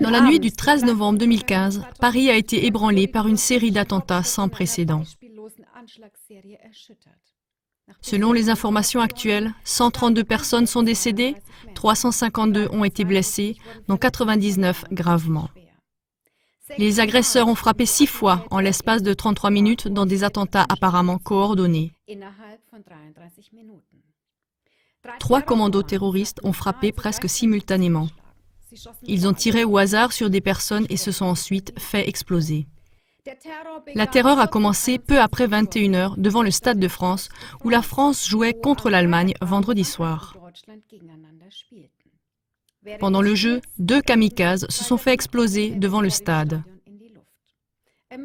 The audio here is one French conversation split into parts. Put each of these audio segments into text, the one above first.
Dans la nuit du 13 novembre 2015, Paris a été ébranlé par une série d'attentats sans précédent. Selon les informations actuelles, 132 personnes sont décédées, 352 ont été blessées, dont 99 gravement. Les agresseurs ont frappé 6 fois en l'espace de 33 minutes dans des attentats apparemment coordonnés. 3 commandos terroristes ont frappé presque simultanément. Ils ont tiré au hasard sur des personnes et se sont ensuite fait exploser. La terreur a commencé peu après 21 h devant le Stade de France, où la France jouait contre l'Allemagne vendredi soir. Pendant le jeu, 2 kamikazes se sont fait exploser devant le stade.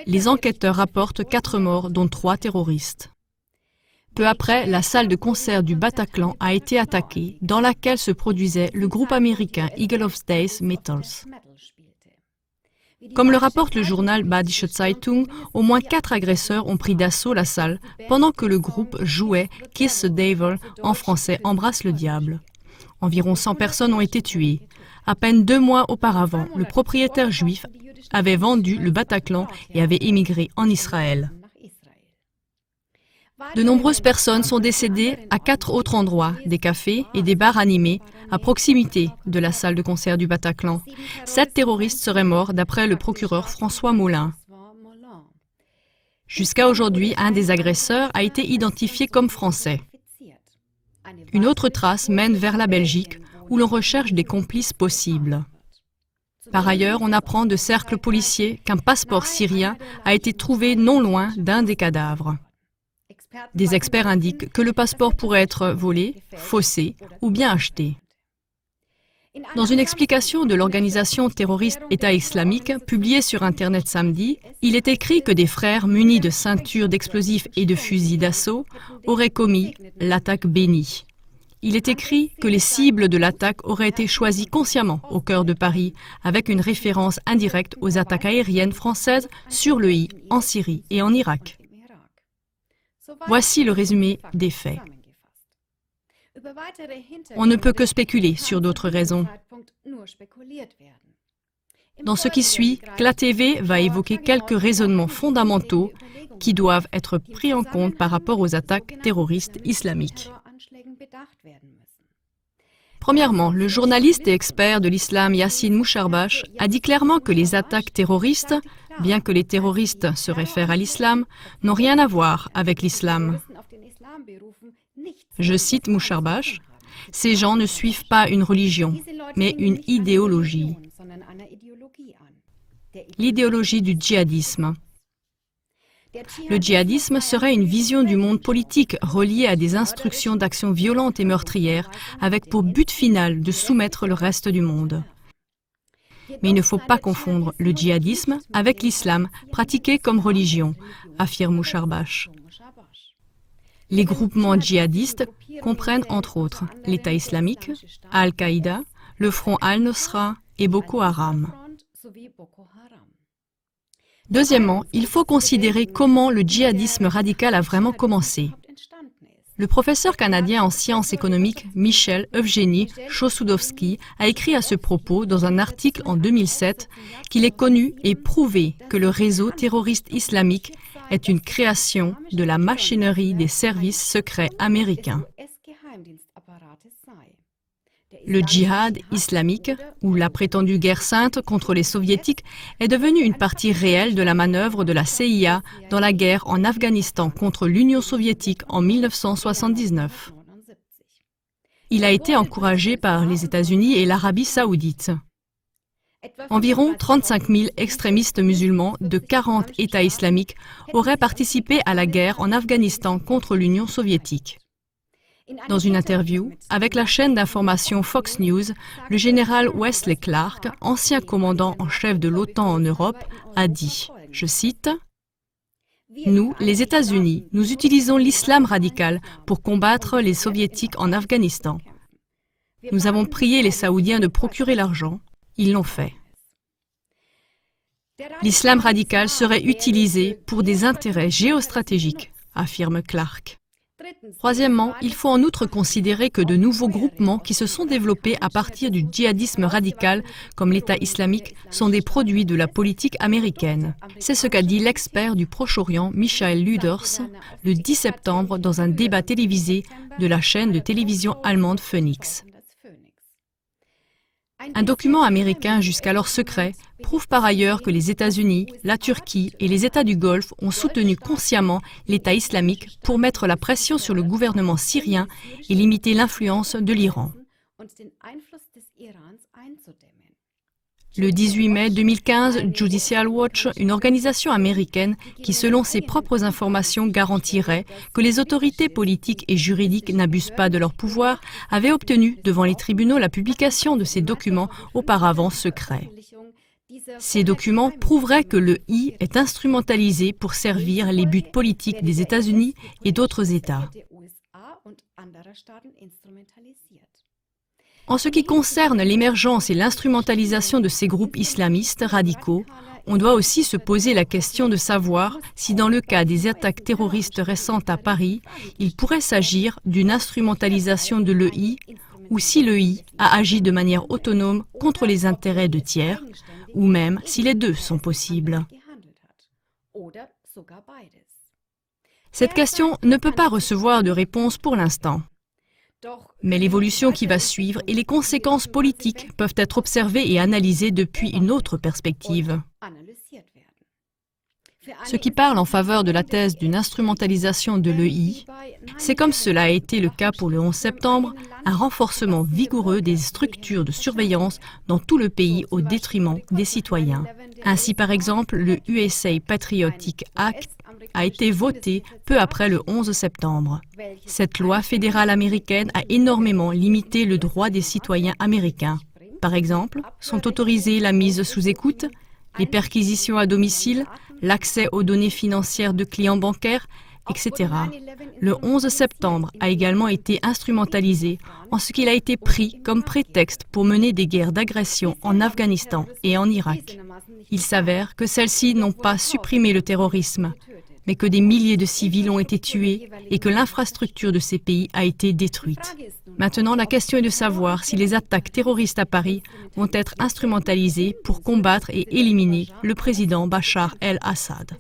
Les enquêteurs rapportent 4 morts, dont 3 terroristes. Peu après, la salle de concert du Bataclan a été attaquée, dans laquelle se produisait le groupe américain Eagle of Days Metals. Comme le rapporte le journal Badische Zeitung, au moins 4 agresseurs ont pris d'assaut la salle pendant que le groupe jouait Kiss the Devil, en français Embrasse le diable. Environ 100 personnes ont été tuées. À peine 2 mois auparavant, le propriétaire juif avait vendu le Bataclan et avait émigré en Israël. De nombreuses personnes sont décédées à 4 autres endroits, des cafés et des bars animés, à proximité de la salle de concert du Bataclan. 7 terroristes seraient morts d'après le procureur François Molin. Jusqu'à aujourd'hui, un des agresseurs a été identifié comme français. Une autre trace mène vers la Belgique, où l'on recherche des complices possibles. Par ailleurs, on apprend de cercles policiers qu'un passeport syrien a été trouvé non loin d'un des cadavres. Des experts indiquent que le passeport pourrait être volé, faussé ou bien acheté. Dans une explication de l'organisation terroriste État islamique publiée sur Internet samedi, il est écrit que des frères munis de ceintures d'explosifs et de fusils d'assaut auraient commis l'attaque bénie. Il est écrit que les cibles de l'attaque auraient été choisies consciemment au cœur de Paris, avec une référence indirecte aux attaques aériennes françaises sur le I en Syrie et en Irak. Voici le résumé des faits. On ne peut que spéculer sur d'autres raisons. Dans ce qui suit, CLA-TV va évoquer quelques raisonnements fondamentaux qui doivent être pris en compte par rapport aux attaques terroristes islamiques. Premièrement, le journaliste et expert de l'islam Yassine Moucharbache a dit clairement que les attaques terroristes, bien que les terroristes se réfèrent à l'islam, n'ont rien à voir avec l'islam. Je cite Moucharbache, « Ces gens ne suivent pas une religion, mais une idéologie. L'idéologie du djihadisme. Le djihadisme serait une vision du monde politique reliée à des instructions d'action violentes et meurtrières avec pour but final de soumettre le reste du monde. Mais il ne faut pas confondre le djihadisme avec l'islam pratiqué comme religion, affirme Moucharbache. Les groupements djihadistes comprennent entre autres l'État islamique, Al-Qaïda, le Front Al-Nosra et Boko Haram. Deuxièmement, il faut considérer comment le djihadisme radical a vraiment commencé. Le professeur canadien en sciences économiques Michel Evgeny Chossudovsky a écrit à ce propos dans un article en 2007 qu'il est connu et prouvé que le réseau terroriste islamique est une création de la machinerie des services secrets américains. Le djihad islamique, ou la prétendue guerre sainte contre les soviétiques, est devenu une partie réelle de la manœuvre de la CIA dans la guerre en Afghanistan contre l'Union soviétique en 1979. Il a été encouragé par les États-Unis et l'Arabie saoudite. Environ 35 000 extrémistes musulmans de 40 États islamiques auraient participé à la guerre en Afghanistan contre l'Union soviétique. Dans une interview avec la chaîne d'information Fox News, le général Wesley Clark, ancien commandant en chef de l'OTAN en Europe, a dit, je cite, « Nous, les États-Unis, nous utilisons l'islam radical pour combattre les soviétiques en Afghanistan. Nous avons prié les Saoudiens de procurer l'argent, ils l'ont fait. L'islam radical serait utilisé pour des intérêts géostratégiques, affirme Clark. Troisièmement, il faut en outre considérer que de nouveaux groupements qui se sont développés à partir du djihadisme radical, comme l'État islamique, sont des produits de la politique américaine. C'est ce qu'a dit l'expert du Proche-Orient Michael Lüders le 10 septembre dans un débat télévisé de la chaîne de télévision allemande Phoenix. Un document américain jusqu'alors secret prouve par ailleurs que les États-Unis, la Turquie et les États du Golfe ont soutenu consciemment l'État islamique pour mettre la pression sur le gouvernement syrien et limiter l'influence de l'Iran. Le 18 mai 2015, Judicial Watch, une organisation américaine qui, selon ses propres informations, garantirait que les autorités politiques et juridiques n'abusent pas de leur pouvoir, avait obtenu devant les tribunaux la publication de ces documents auparavant secrets. Ces documents prouveraient que le I est instrumentalisé pour servir les buts politiques des États-Unis et d'autres États. En ce qui concerne l'émergence et l'instrumentalisation de ces groupes islamistes radicaux, on doit aussi se poser la question de savoir si dans le cas des attaques terroristes récentes à Paris, il pourrait s'agir d'une instrumentalisation de l'EI ou si l'EI a agi de manière autonome contre les intérêts de tiers, ou même si les deux sont possibles. Cette question ne peut pas recevoir de réponse pour l'instant. Mais l'évolution qui va suivre et les conséquences politiques peuvent être observées et analysées depuis une autre perspective. Ce qui parle en faveur de la thèse d'une instrumentalisation de l'EI, c'est comme cela a été le cas pour le 11 septembre, un renforcement vigoureux des structures de surveillance dans tout le pays au détriment des citoyens. Ainsi, par exemple, le USA Patriotic Act a été voté peu après le 11 septembre. Cette loi fédérale américaine a énormément limité le droit des citoyens américains. Par exemple, sont autorisées la mise sous écoute, les perquisitions à domicile, l'accès aux données financières de clients bancaires, etc. Le 11 septembre a également été instrumentalisé en ce qu'il a été pris comme prétexte pour mener des guerres d'agression en Afghanistan et en Irak. Il s'avère que celles-ci n'ont pas supprimé le terrorisme, mais que des milliers de civils ont été tués et que l'infrastructure de ces pays a été détruite. Maintenant, la question est de savoir si les attaques terroristes à Paris vont être instrumentalisées pour combattre et éliminer le président Bachar el-Assad.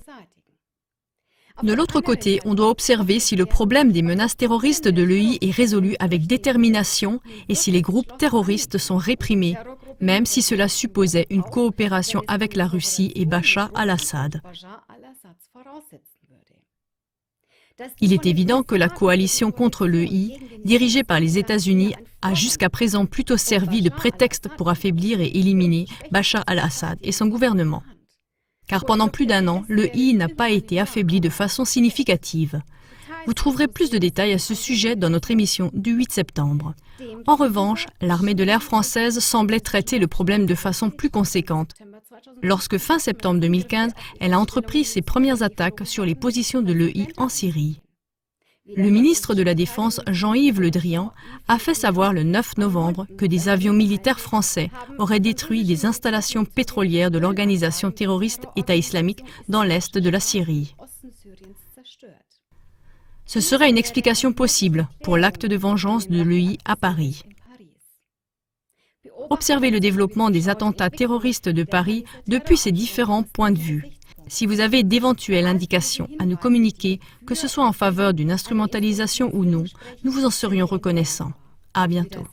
De l'autre côté, on doit observer si le problème des menaces terroristes de l'EI est résolu avec détermination et si les groupes terroristes sont réprimés, même si cela supposait une coopération avec la Russie et Bachar al-Assad. Il est évident que la coalition contre l'EI, dirigée par les États-Unis, a jusqu'à présent plutôt servi de prétexte pour affaiblir et éliminer Bachar al-Assad et son gouvernement. Car pendant plus d'un an, l'EI n'a pas été affaibli de façon significative. Vous trouverez plus de détails à ce sujet dans notre émission du 8 septembre. En revanche, l'armée de l'air française semblait traiter le problème de façon plus conséquente, lorsque fin septembre 2015, elle a entrepris ses premières attaques sur les positions de l'EI en Syrie. Le ministre de la Défense, Jean-Yves Le Drian, a fait savoir le 9 novembre que des avions militaires français auraient détruit des installations pétrolières de l'organisation terroriste État islamique dans l'est de la Syrie. Ce serait une explication possible pour l'acte de vengeance de l'EI à Paris. Observez le développement des attentats terroristes de Paris depuis ces différents points de vue. Si vous avez d'éventuelles indications à nous communiquer, que ce soit en faveur d'une instrumentalisation ou non, nous vous en serions reconnaissants. À bientôt.